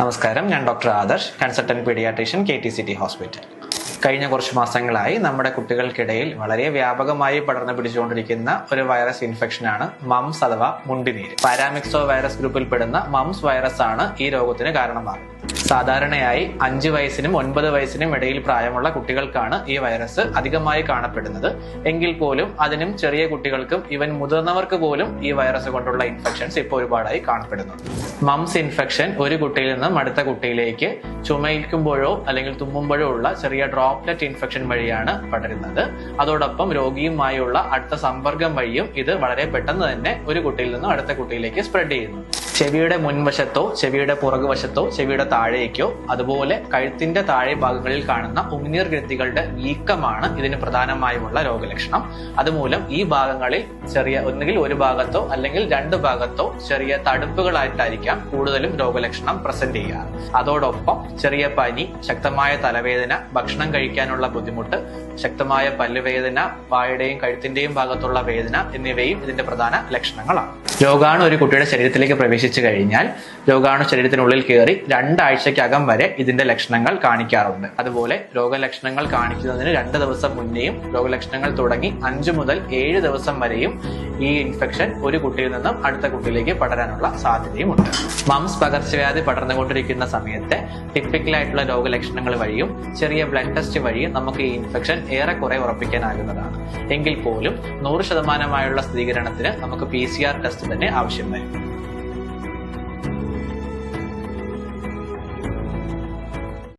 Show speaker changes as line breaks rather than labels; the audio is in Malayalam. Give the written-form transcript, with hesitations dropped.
നമസ്കാരം, ഞാൻ doctor Adarsh, consultant paediatrician KTCT hospital. കഴിഞ്ഞ കുറച്ച് മാസങ്ങളായി നമ്മുടെ കുട്ടികൾക്കിടയിൽ വളരെ വ്യാപകമായി പടർന്നു പിടിച്ചുകൊണ്ടിരിക്കുന്ന ഒരു വൈറസ് ഇൻഫെക്ഷനാണ് മംസ് അഥവാ മുണ്ടിനീര്. പാരാമിക്സോ വൈറസ് ഗ്രൂപ്പിൽപ്പെടുന്ന മംസ് വൈറസ് ആണ് ഈ രോഗത്തിന് കാരണമാകുന്നത്. സാധാരണയായി 5 വയസ്സിനും 9 വയസ്സിനും ഇടയിൽ പ്രായമുള്ള കുട്ടികൾക്കാണ് ഈ വൈറസ് അധികമായി കാണപ്പെടുന്നത്. എങ്കിൽ പോലും അതിനും ചെറിയ കുട്ടികൾക്കും ഈവൻ മുതിർന്നവർക്ക് പോലും ഈ വൈറസ് കൊണ്ടുള്ള ഇൻഫെക്ഷൻസ് ഇപ്പോൾ ഒരുപാടായി കാണപ്പെടുന്നുണ്ട്. മംസ് ഇൻഫെക്ഷൻ ഒരു കുട്ടിയിൽ നിന്നും അടുത്ത കുട്ടിയിലേക്ക് ചുമയിക്കുമ്പോഴോ അല്ലെങ്കിൽ തുമ്മുമ്പോഴോ ഉള്ള ചെറിയ ഡ്രോപ്ലെറ്റ് ഇൻഫെക്ഷൻ വഴിയാണ് പടരുന്നത്. അതോടൊപ്പം രോഗിയുമായുള്ള അടുത്ത സമ്പർക്കം വഴിയും ഇത് വളരെ പെട്ടെന്ന് തന്നെ ഒരു കുട്ടിയിൽ നിന്നും അടുത്ത കുട്ടിയിലേക്ക് സ്പ്രെഡ് ചെയ്യുന്നു. ചെവിയുടെ മുൻവശത്തോ ചെവിയുടെ പുറകുവശത്തോ ചെവിയുടെ താഴേക്കോ അതുപോലെ കഴുത്തിന്റെ താഴെ ഭാഗങ്ങളിൽ കാണുന്ന ഉമിനീർ ഗ്രന്ഥികളുടെ വീക്കമാണ് ഇതിന് പ്രധാനമായുമുള്ള രോഗലക്ഷണം. അതുമൂലം ഈ ഭാഗങ്ങളിൽ ഒന്നുകിൽ ഒരു ഭാഗത്തോ അല്ലെങ്കിൽ 2 ഭാഗത്തോ ചെറിയ തടുപ്പുകളായിട്ടായിരിക്കാം കൂടുതലും രോഗലക്ഷണം പ്രസന്റ് ചെയ്യുക. അതോടൊപ്പം ചെറിയ പനി, ശക്തമായ തലവേദന, ഭക്ഷണം കഴിക്കാനുള്ള ബുദ്ധിമുട്ട്, ശക്തമായ പല്ലുവേദന, വായുടെയും കഴുത്തിന്റെയും ഭാഗത്തുള്ള വേദന എന്നിവയും ഇതിന്റെ പ്രധാന ലക്ഷണങ്ങളാണ്. രോഗാണു ഒരു കുട്ടിയുടെ ശരീരത്തിലേക്ക് പ്രവേശിച്ചു കഴിഞ്ഞാൽ രോഗാണു ശരീരത്തിനുള്ളിൽ കയറി 2 ആഴ്ചക്കകം വരെ ഇതിന്റെ ലക്ഷണങ്ങൾ കാണിക്കാറുണ്ട്. അതുപോലെ രോഗലക്ഷണങ്ങൾ കാണിക്കുന്നതിന് 2 ദിവസം മുന്നേയും രോഗലക്ഷണങ്ങൾ തുടങ്ങി 5 മുതൽ 7 ദിവസം വരെയും ഈ ഇൻഫെക്ഷൻ ഒരു കുട്ടിയിൽ നിന്നും അടുത്ത കുട്ടിയിലേക്ക് പടരാനുള്ള സാധ്യതയുമുണ്ട്. മംസ് പകർച്ചവ്യാധി പടർന്നുകൊണ്ടിരിക്കുന്ന സമയത്തെ ടിപ്പിക്കലായിട്ടുള്ള രോഗലക്ഷണങ്ങൾ വഴിയും ചെറിയ ബ്ലഡ് ടെസ്റ്റ് വഴിയും നമുക്ക് ഈ ഇൻഫെക്ഷൻ ഏറെക്കുറെ ഉറപ്പിക്കാനാകുന്നതാണ്. എങ്കിൽ പോലും 100% സ്ഥിരീകരണത്തിന് നമുക്ക് PCR ടെസ്റ്റ് തന്നെ ആവശ്യം വരും.